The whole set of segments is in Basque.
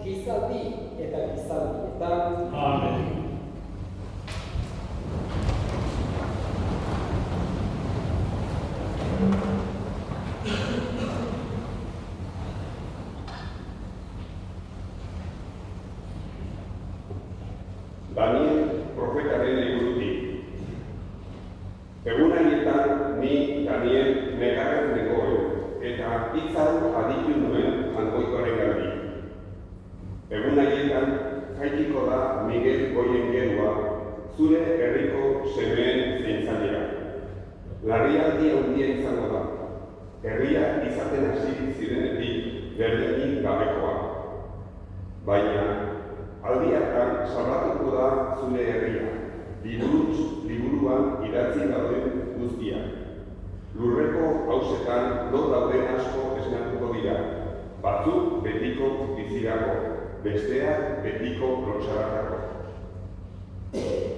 gizaldi eta gizaldietan. Amen. Daniel profetaren liburutik. Egun haietan ni Daniel negarren negoen eta hitz hau aditu nuen Jangoikoaren gati. Egun haietan jaitiko da Miguel Goien gerua zure herriko semeen zeintzalera. Larrialdi handia izango da. Herria izaten hasi zirenetik berdinik gabekoa. Baina aldi hartan salbatuko da zure herria, liburuan idatzi dauden guztia. Lurreko hausetan lo dauden asko esnatuko dira, batzuk betiko bizirako, besteak betiko lotxarako.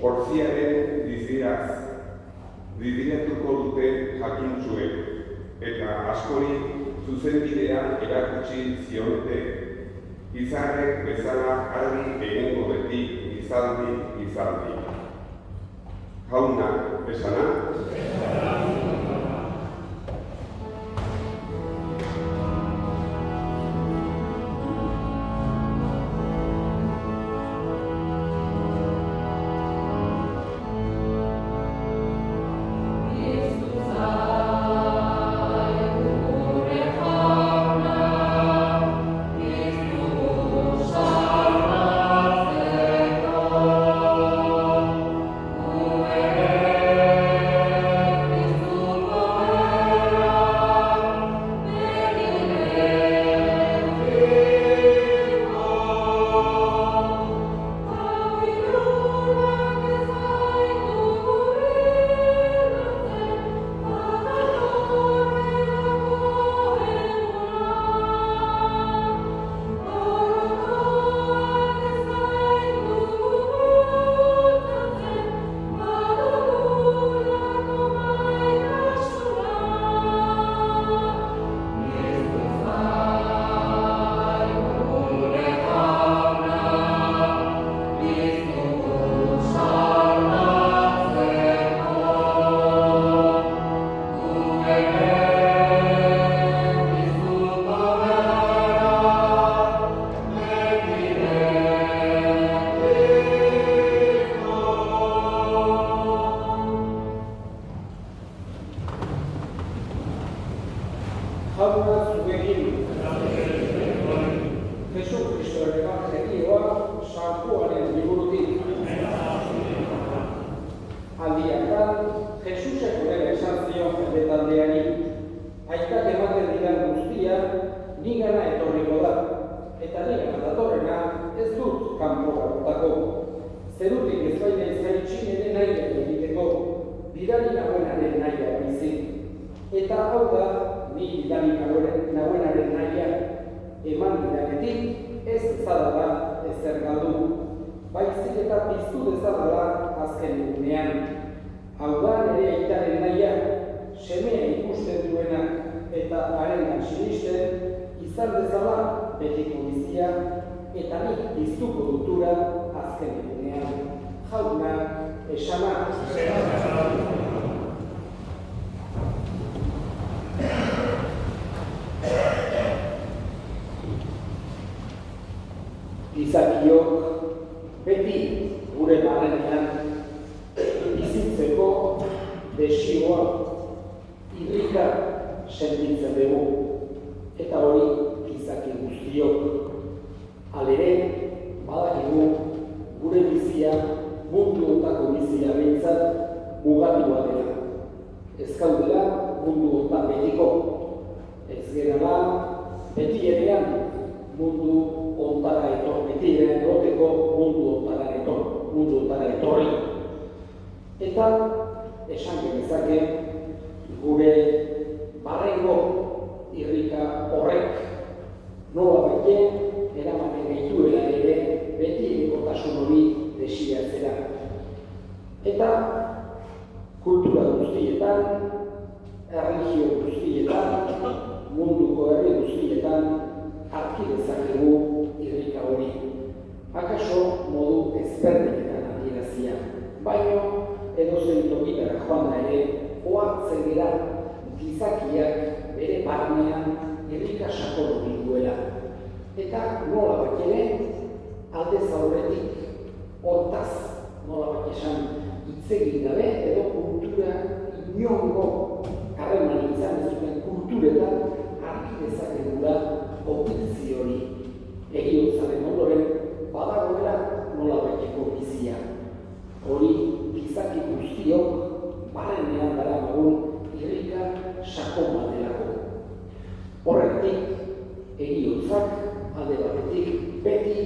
Porziaren didiratuko dute jakin zuen, eta askori zuzenbidea erakutsi zionete. Izarrek bezala argi egingo beti gizaldi. Jaunak esana? Jauna zuekin, Jesu Kristoren evangelioa Santuaren liburutik. Aldiakan, Jesusek horrela esan zion jendetaldeari, aitak ematen didan guztia, nigana etorriko da, eta nigana datorrena ez dut kanpora botako. Zerutik ez baina izkaitxin ere nahi egiteko, bidali nagoenaren nahia bizi. Eta hau da, ni bidali nagoenaren nahia, eman didanetik ez ezadala ezer galdu, baizik eta piztu dezadala azken egunean. Hau da nire aitaren nahia, semea ikusten duenak eta harengan sinisten, izan dezala betiko bizia, eta nik piztuko dutura azken egunean. Jauna, esana. Gizakiok beti gure barrenean bizitzeko desioa irrika sentitzen dugu, eta hori gizaki guztiok. Halere, badakigu gure bizia, mundu ontako bizia behintzat mugatua dela. Ez gaudela mundu ontan betiko, ez gerala beti erean mundu ontara etor, beti ere egoteko mundu ontara etorri. Eta esan genezake gure barrengo irrika horrek nola baite eramaten gaituela ere beti egotasun hori desiatzera. Eta kultura guztietan, erlijio guztietan, munduko herri guztietan harki dezakegu irrika hori. akaso modu ezberdinetan adierazia, baino edozein tokitara joan da ere, ohartzen dira gizakiak bere barnean irrika sakon duela. Eta nolabait ere, aldez aurretik hortaz, nolabait esan hitz egin gabe edo kultura inongo harreman izan ez duten kulturetan argi dezakegula opizio hori. Heriotzaren ondoren badagoela nolabaiteko bizia. Hori gizaki guztiok barrenean daramagun irrika sakon bat delako. Horregatik heriotzak alde batetik beti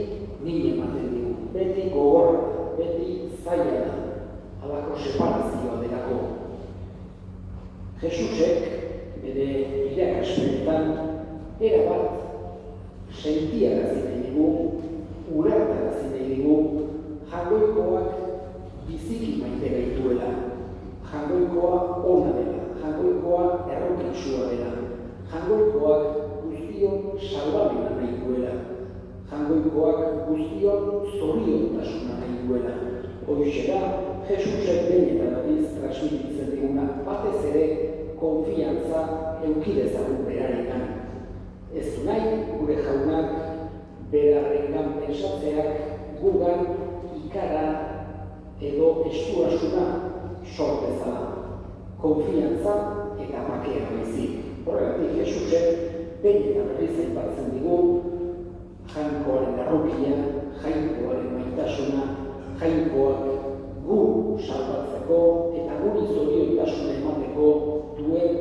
min ematen digu, beti gogorra, beti zaila da, halako separazioa delako. Jesusek bere irakaspenetan erabat sentiarazi nahi digu, ulertarazi nahi digu, jagoikoak biziki maite gaituela, jagoikoa ona dela, jagoikoa errokitzua dela, jagoikoak guztion salbamena nahi duela, jagoikoak guztion zoriontasuna nahi duela. Hoxe da, Jesusek behin eta berriz transmititzen diguna, batez ere konfiantza eukidezagun beraregan. Ez du nahi, gure jaunak berarengan pensatzeak gugan ikara edo estuasuna sortezala. Konfiantza eta bakea baizik. Horregatik Jesusek behin eta berriz aipatzen digu jainkoaren errokia, jainkoaren maitasuna, jainkoak gu salbatzeko eta guri zoriontasuna emateko duen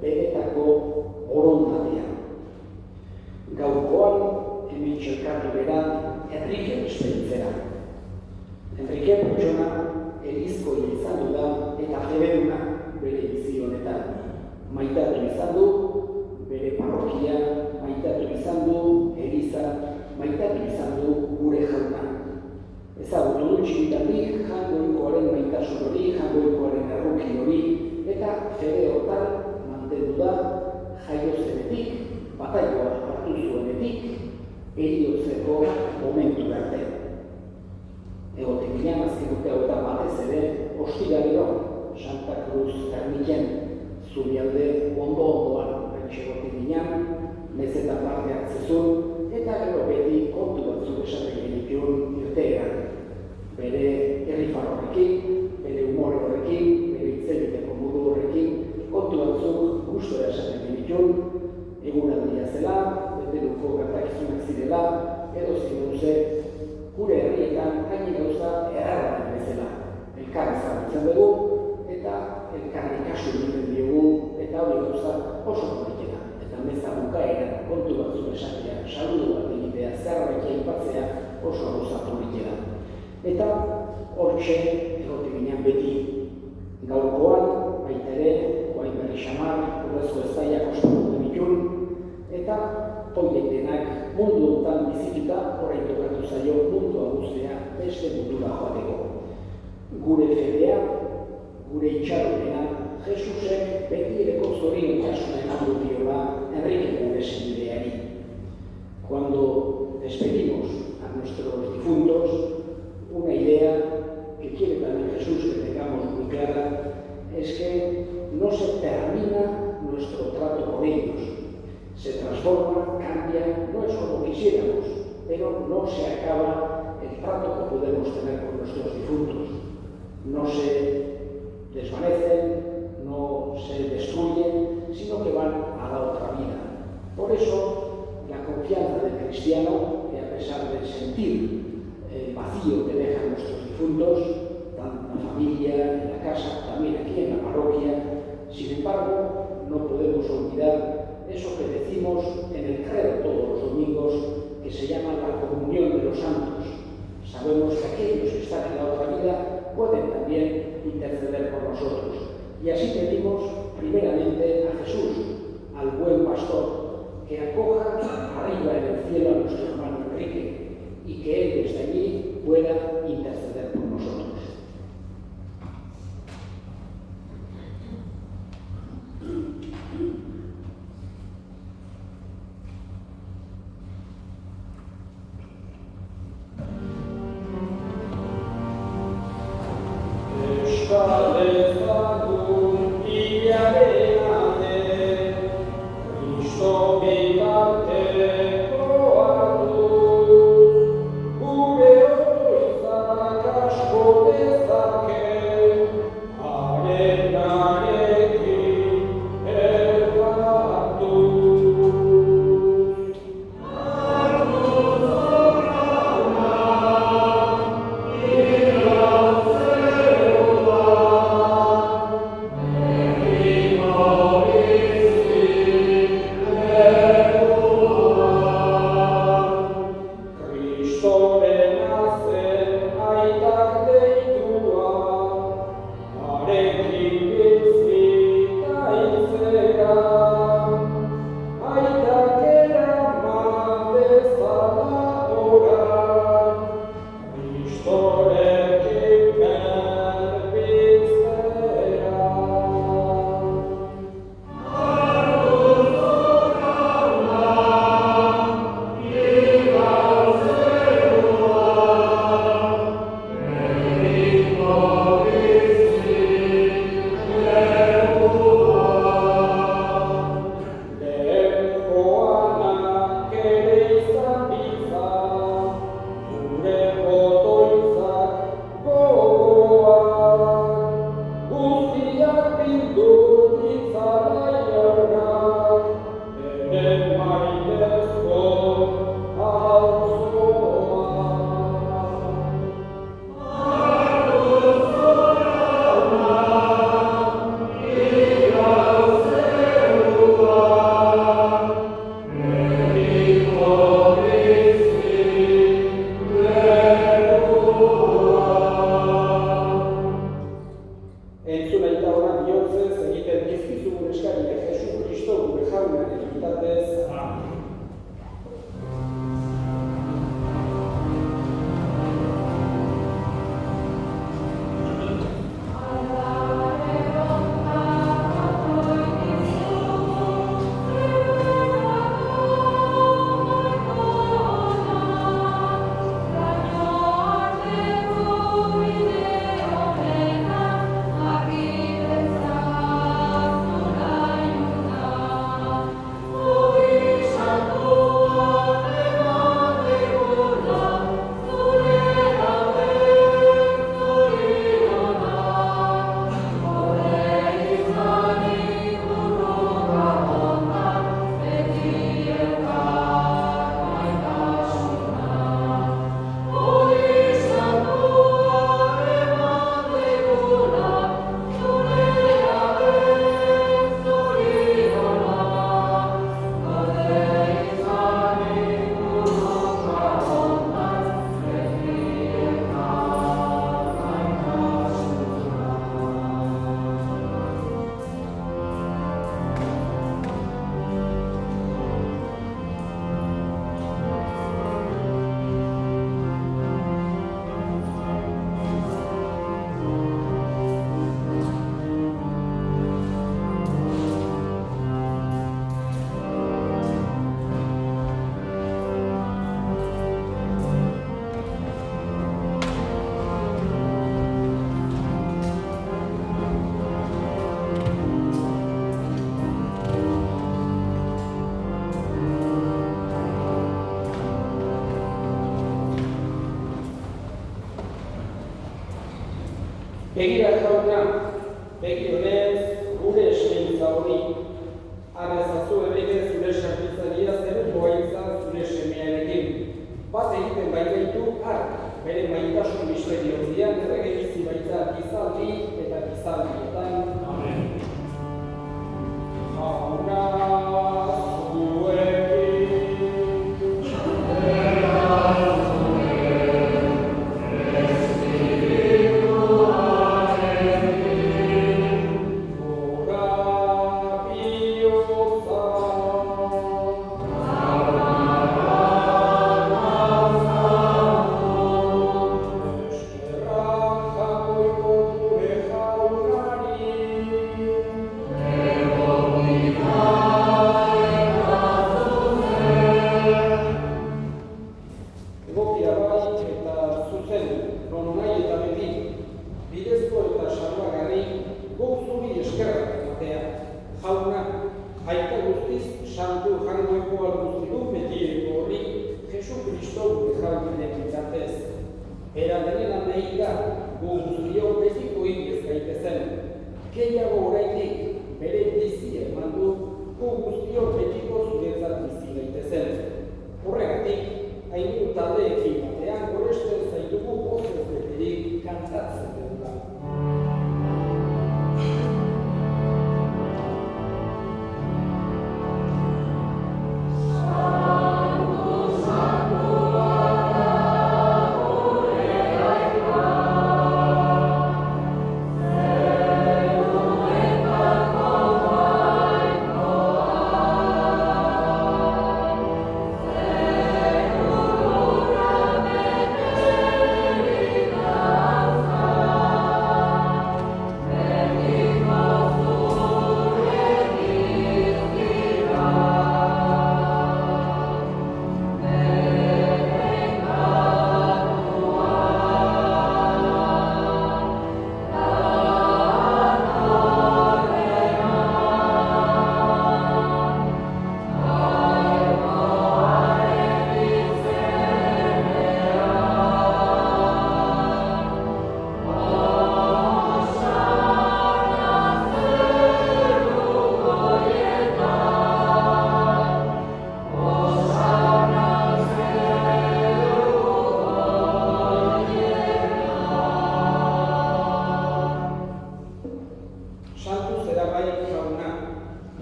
benetako borondatea. Gaurkoan, hemen txelkartu bera, Enrique esperitzera. Enrique pertsona elizkoia izan du da eta febeduna bere bizi honetan. Maitatu izan du bere parrokia, maitatu izan du eliza, maitatu izan du gure jauna. Ezagutu du txikitandik jainkoaren maitasun hori, jainkoaren erroki hori, eta fede hortan mantendu da jaio zenetik, bataioa hartu zuenetik, heriotzeko momentu arte. Egoten ginen, azken urte hauetan batez ere, ostiralero, Santa Cruz Ermiken, Zubialde ondo-ondoan pentsi egoten ginen, mezetan parte hartzezun, eta gero beti kontu batzuk esaten genituen irteeran. Bere herrifar horrekin, bere humore horrekin, bere hitzeliteko modu horrekin, kontu batzuk gustora esaten genituen, eguraldia zela, beteruko gertakizunak zirela, edo zinuze, gure herrietan haini gauza errararen bezala. Elkar ezagutzen dugu, eta elkarri kasu egiten diogu, eta hori gauza oso politena. Eta meza bukaeran kontu batzuk esatea, saludu bat egitea, zerbait aipatzea oso gauza politena. Eta hortxe egote ginen beti. Gaurkoan, baita ere, oain berri xamar, urrezko eztaiak ospatu genitun, eta horiek denak mundu honetan bizituta orain tokatu zaio mundua guztia beste mundura joateko. Gure fedea, gure itxaropena, Jesusek beti ereko zoriontasuna emango diola Enrique gure senideari. Cuando despedimos a nuestros difuntos, una idea que quiere también Jesús que tengamos muy clara es que no se termina nuestro trato con ellos. Se transforma, cambia, no es como quisiéramos, pero no se acaba el trato que podemos tener con nuestros difuntos. No se desvanecen, no se destruyen, sino que van a la otra vida. Por eso, la confianza del cristiano, que a pesar de sentir el vacío que dejan nuestros difuntos, tanto en la familia, en la casa, también aquí en la parroquia, sin embargo, no podemos olvidar eso que decimos en el credo todos los domingos, que se llama la comunión de los santos. Sabemos que aquellos que están en la otra vida pueden también interceder por nosotros. Y así pedimos primeramente a Jesús, al buen pastor, que acoja arriba en el cielo a nuestro hermano Enrique y que él desde allí pueda interceder por nosotros. Begira jauna, begionez gure eskaintza hori, arrezazu ere zure sartitzaria zerukoa izan zure semearekin. Bat egiten baitaitu hark, bere maitasun misteriozian errege bizi baita gizaldi eta gizaldietan. Amen. Jauna zuekin. Amen. Era denen aldeik da, gu guztiok betiko ez gaitezen. Gehiago oraindik bere bizia eman du, gu guztiok betiko zuretzat bizi gaitezen. Horregatik, hainiru taldeekin batean goresten zaitugu pozez beterik kantatzen dugula.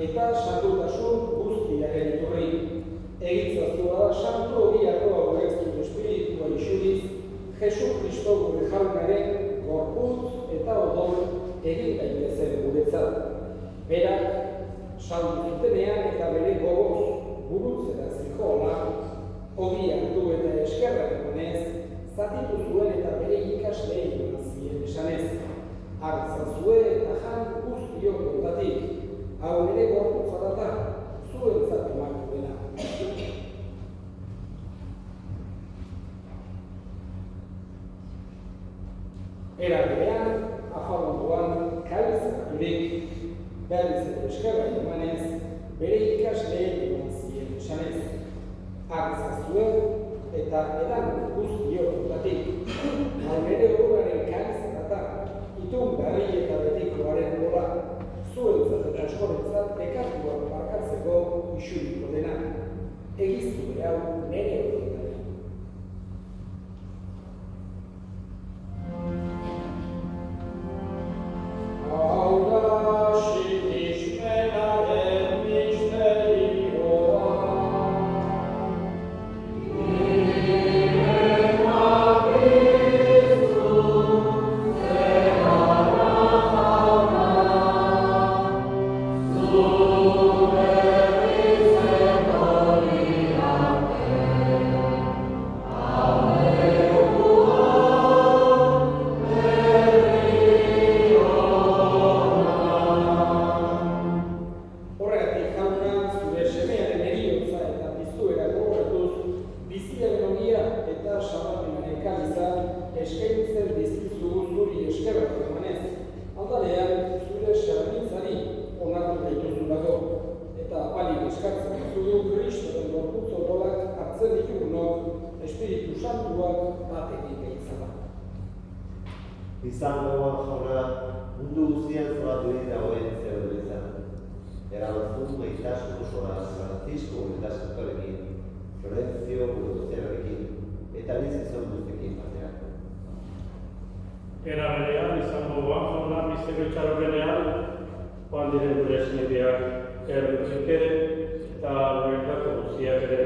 Eta santutasun guztiaren iturri. Egitzaztua da santu horiako aurreztut espiritua isuriz, Jesu Kristo gure jaunaren gorputz eta odol egin daitezen guretzat. Berak, saldu zutenean eta bere gogoz gurutzera zijola, ogi hartu eta eskerrak emanez, zatitu zuen eta bere ikaslei eman zien esanez. Hartzazue eta jan guztiok ondatik, hau nire gorputza data, zuentzat emango dena. Era berean, afalonduan, kalizaturik, berriz edo eskerra emanez, bere ikasleen eman zien esanez. Hartzazue eta edan guztiok ondatik, hau nire horren kalizaturik, itun berri eta betikoaren gola, zuentzat eta eskoretzat ekatuak markatzeko isuriko dena. Egiztu behar nire horretari. Hau da sinizmenaren misterioa, eskaintzen dizkizu zuri eskerrak emanez, aldarean zure serbitzari onartu gaituzulako, eta apalik eskatzen zudu Kristoren gorputz odolak hartzen ditugunok Espiritu Santuak batekin gaitzala. Izangoan jauna, mundu guztian zoratu dagoen zeu izan. Erabatzun gaitasun osoa Francisco eta Santorekin, Florentzio Gurutzearekin, eta bizizon guztekin batean. Era berean izango jauna misterio itxaropenean, joan diren gure esnebiak erduzik ere, eta horretako guztiak ere,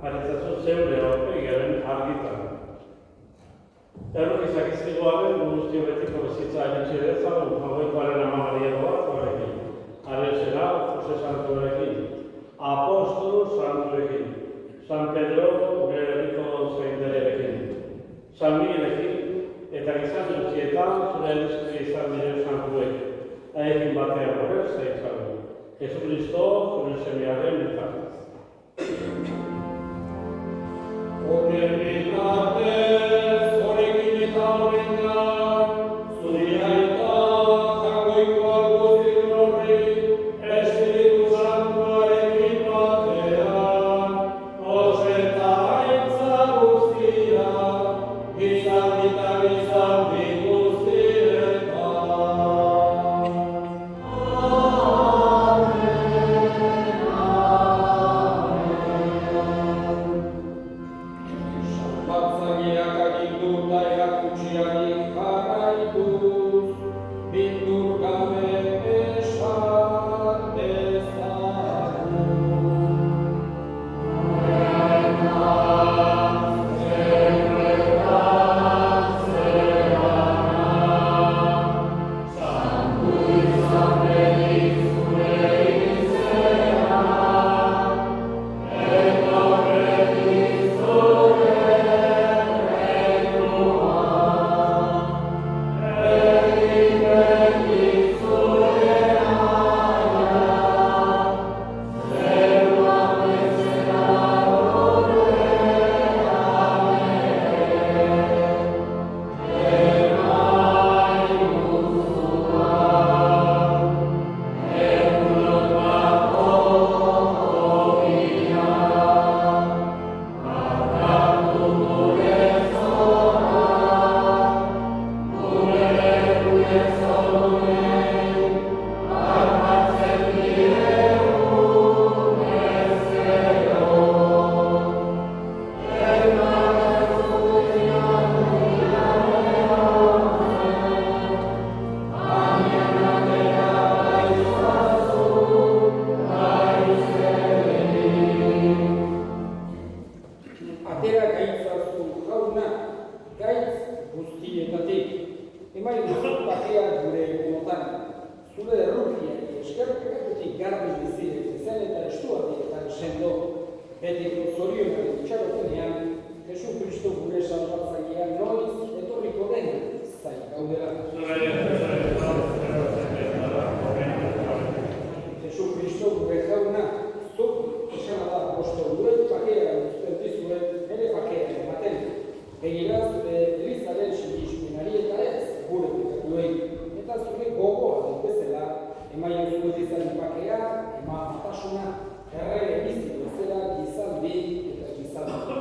aritzazu zeure aurpegaren argitan. Erruk izakizkigoaren guztio betiko bizitza egitxe dezagun, hauekoaren ama Maria Goakoarekin, Arezera Jose Santuarekin, Apostolu Santuekin, San Pedro gure herriko zeinderekin, San Miguelekin, eta gizan dutxietan zure elizkri izan diren santuek, haiekin batean horrez zaitzagun. Jesu Kristo zure semiaren bitartez. Horren bitartez, horrekin eta horrengan, zuria eta jangoikoak guztin horri, Espiritu Santuarekin batean, oseta aintza guztia, gizan atera gaitzazu jauna, gaitz guztietatik. Emai duzu bakea gure egunotan, zure errukiak eskerketatik garbi bizirek zen eta estuatietan sendo, betiko zorionaren itxarotenean, Jesu Kristo gure salbatzailea noiz etorriko den zai gaudela. Jesu Kristo gure jauna, zuk esana da posto gure bakea uzten dizuet, bere bakea ematen. Begira zure Elizaren sinismenari eta ez gure pekatuei, eta zure gogoa bezala, emaia zure izan bakea, ema matasuna, errege bizi bezala gizaldi eta gizaldi.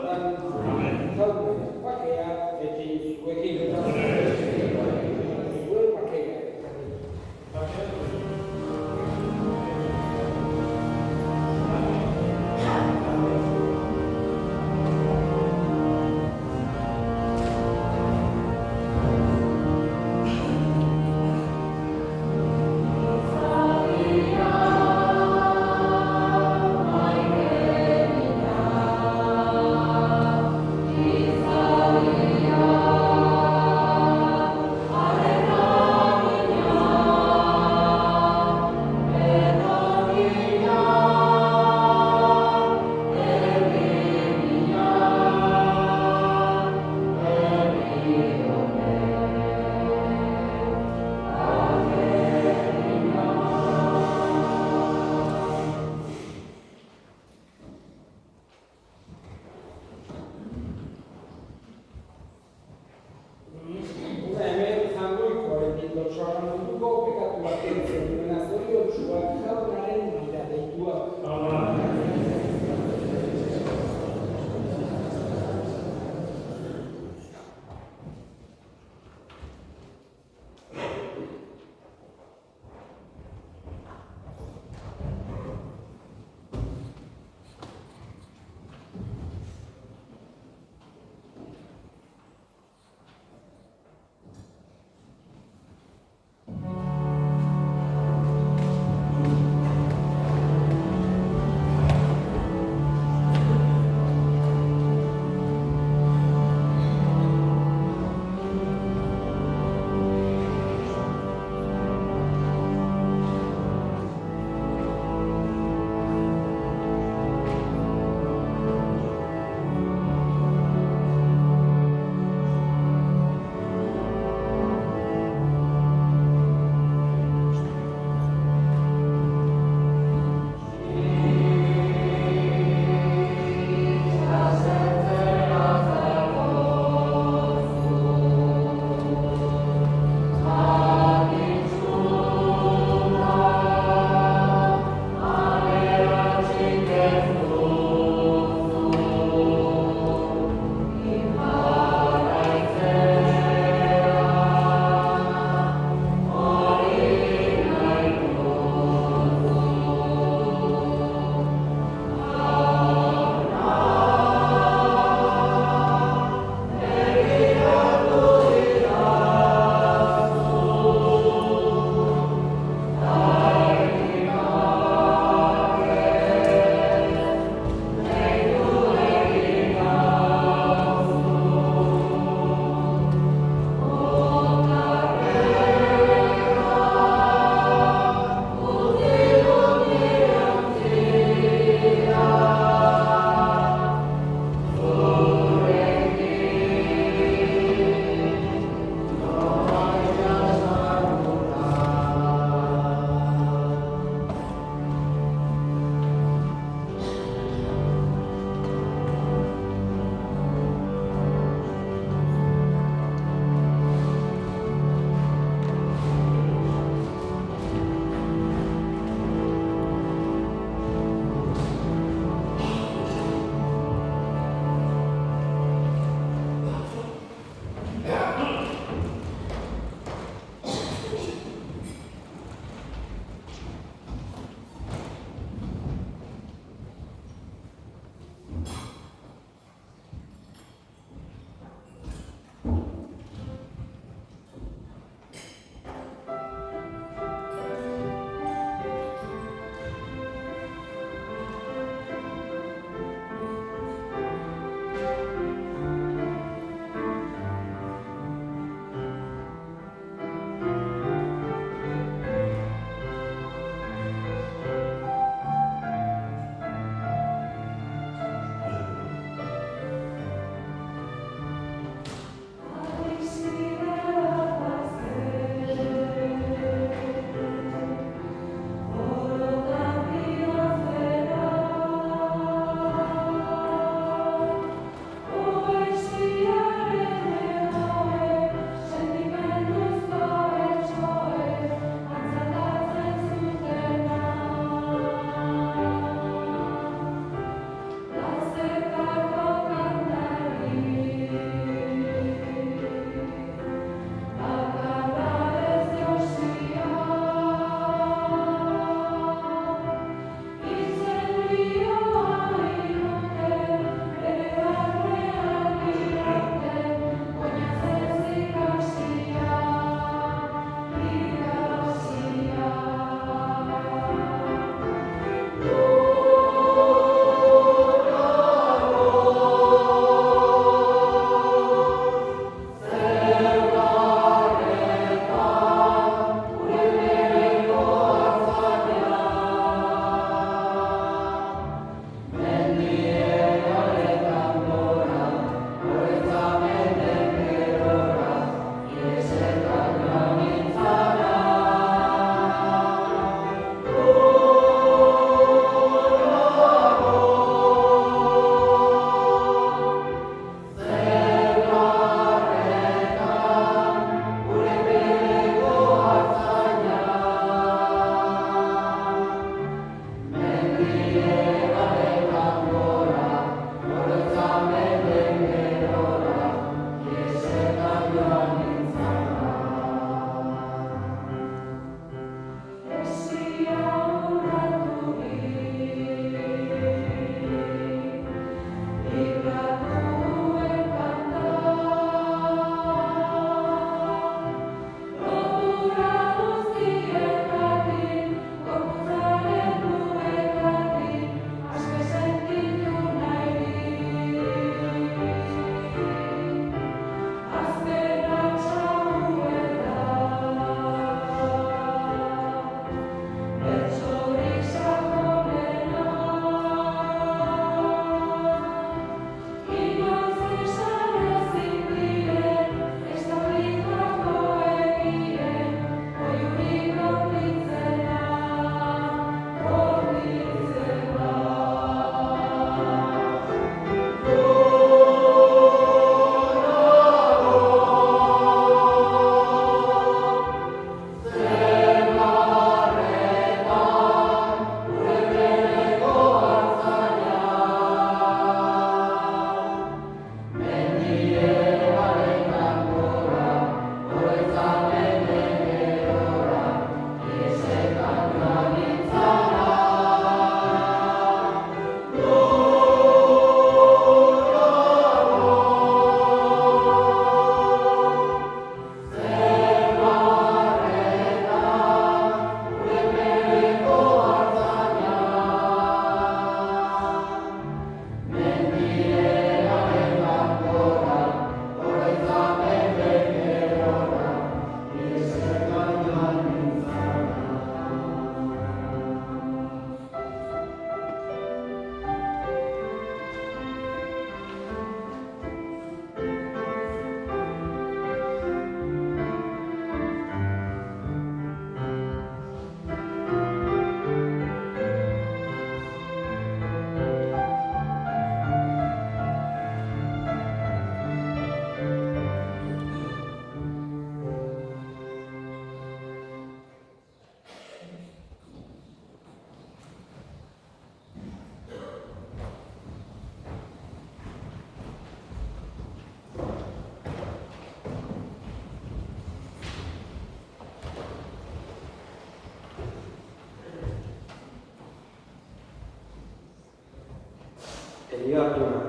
querido Artuna,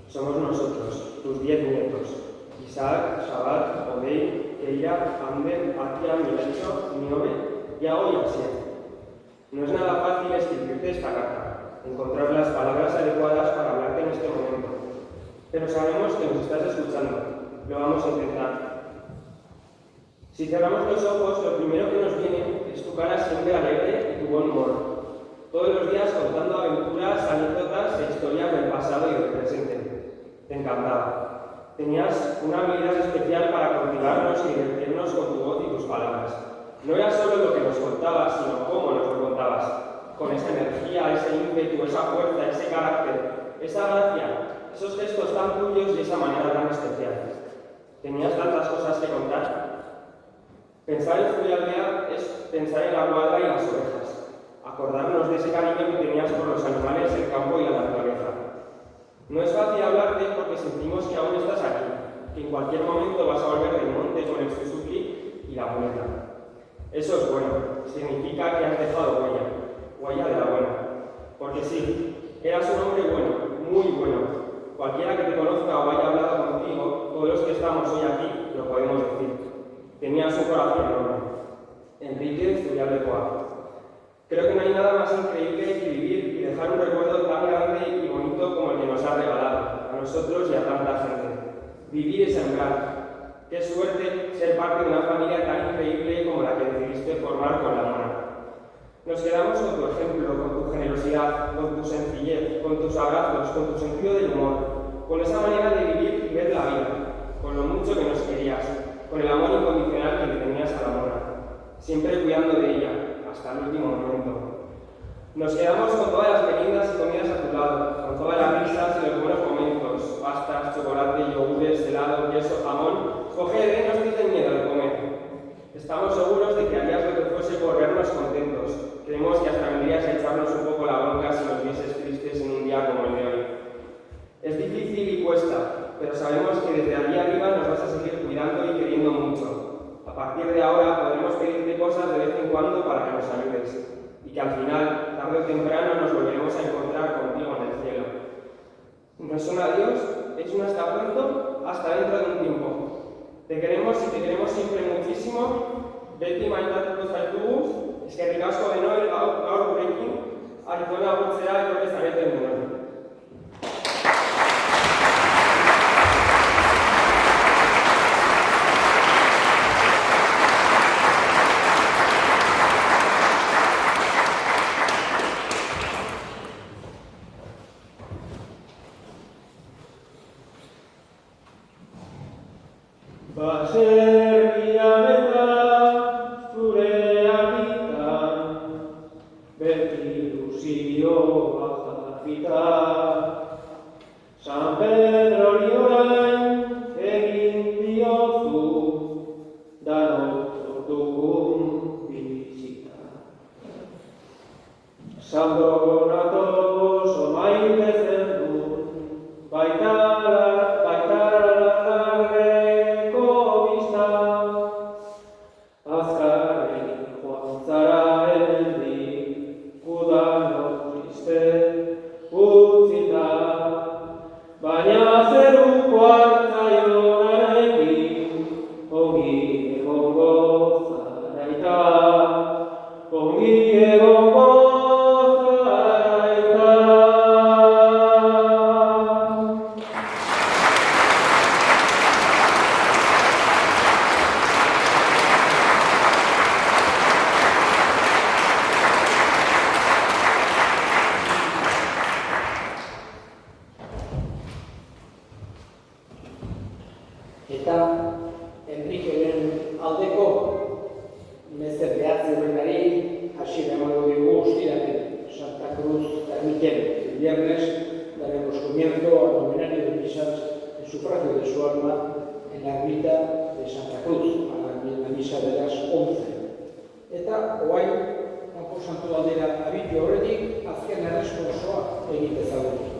somos nosotros, tus 10 nietos, Isaac, Shabat, Odey, Keira, Ander, Atia, Milacho, Niobe, Yago y Asier. No es nada fácil escribirte esta carta, encontrar las palabras adecuadas para hablarte en este momento, pero sabemos que nos estás escuchando, lo vamos a intentar. Si cerramos los ojos, lo primero que nos viene es tu cara siempre alegre y tu buen humor. Todos los días contando aventuras, anécdotas e historias del pasado y del presente. Te encantaba. Tenías una habilidad especial para cautivarnos y divertirnos con tu voz y tus palabras. No era solo lo que nos contabas, sino cómo nos lo contabas. Con esa energía, ese ímpetu, esa fuerza, ese carácter, esa gracia, esos gestos tan tuyos y esa manera tan especial. Tenías tantas cosas que contar. Pensar en Zubialdea es pensar en la cuadra y las ovejas, acordarnos de ese cariño que tenías por los animales, el campo y la naturaleza. No es fácil hablarte porque sentimos que aún estás aquí, que en cualquier momento vas a volver del monte con el Suzuki y la muleta. Eso es bueno, significa que has dejado huella de la buena. Porque sí, eras un hombre bueno, muy bueno. Cualquiera que te conozca o haya hablado contigo, todos los que estamos hoy aquí, lo podemos decir. Tenías un corazón enorme. Enrique Zubialdecoa. Creo que no hay nada más increíble que vivir y dejar un recuerdo tan grande y bonito como el que nos ha regalado, a nosotros y a tanta gente. Vivir y sembrar. Qué suerte ser parte de una familia tan increíble como la que decidiste formar con la Mona. Nos quedamos con tu ejemplo, con tu generosidad, con tu sencillez, con tus abrazos, con tu sentido del humor, con esa manera de vivir y ver la vida, con lo mucho que nos querías, con el amor incondicional que le tenías a la Mona, siempre cuidando de ella, hasta el último momento. Nos quedamos con todas las meriendas y comidas a tu lado, con todas las risas y los buenos momentos, pastas, chocolate, yogures, helado, queso, jamón. Coge, no tengas miedo de comer. Estamos seguros de que harías lo que fuese por vernos contentos. Creemos que hasta vendrías a echarnos un poco la bronca si nos vieses tristes en un día como el de hoy. Es difícil y cuesta, pero sabemos que desde allí arriba nos vas a seguir cuidando y queriendo mucho. A partir de ahora podremos pedirte cosas de vez en cuando para que nos ayudes y que al final, tarde o temprano, nos volveremos a encontrar contigo en el cielo. No es un adiós, es un hasta pronto, hasta dentro de un tiempo. Te queremos y te queremos siempre muchísimo. Beti maitatuko zaitugu, eskerrik asko denoi gaur gurekin, Arizona agurtzera etorri zareten denoi. Baserrian eta zure habitan, beti ilusioa jarrita. San Pedrori orain egin diozu, danok sortugun bizita. San Donato oso maite zendun, baita Eta Enrikeren aldeko mezer behatzi horrenari hasiera emango digu ostiralean Santa Cruz transmiten el viernes daremos comienzo al novenario de misas en sufragio de su alma en la ermita de Santa Cruz, en la misa de las 11. Eta orain kanpo santu aldera abitu horretik azken erresponsoa egin dezagun.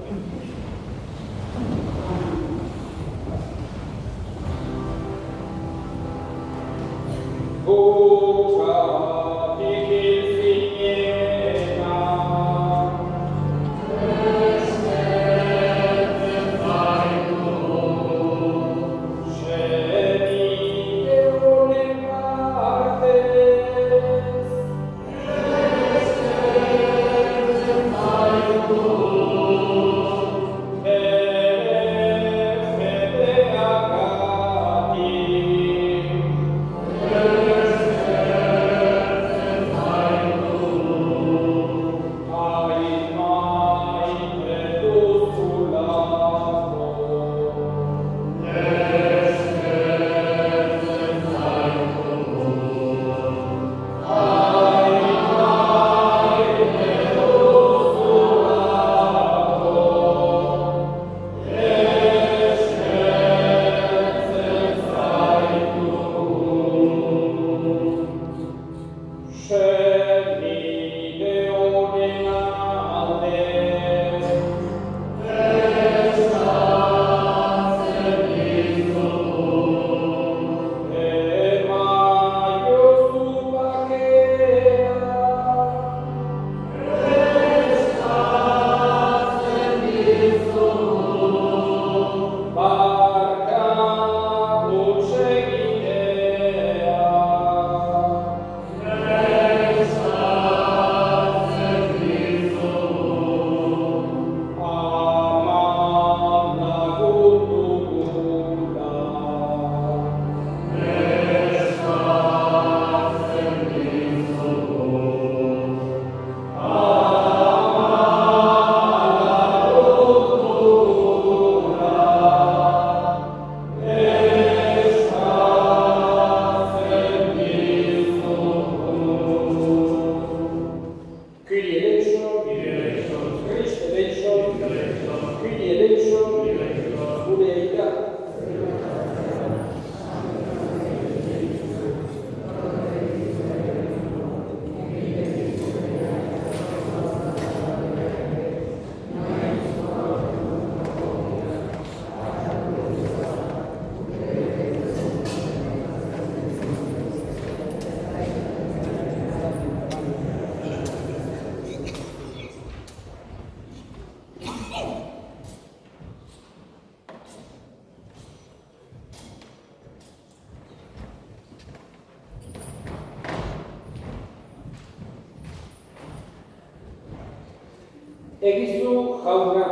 Egizu jauna,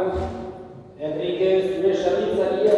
Enrique zure sarritzaria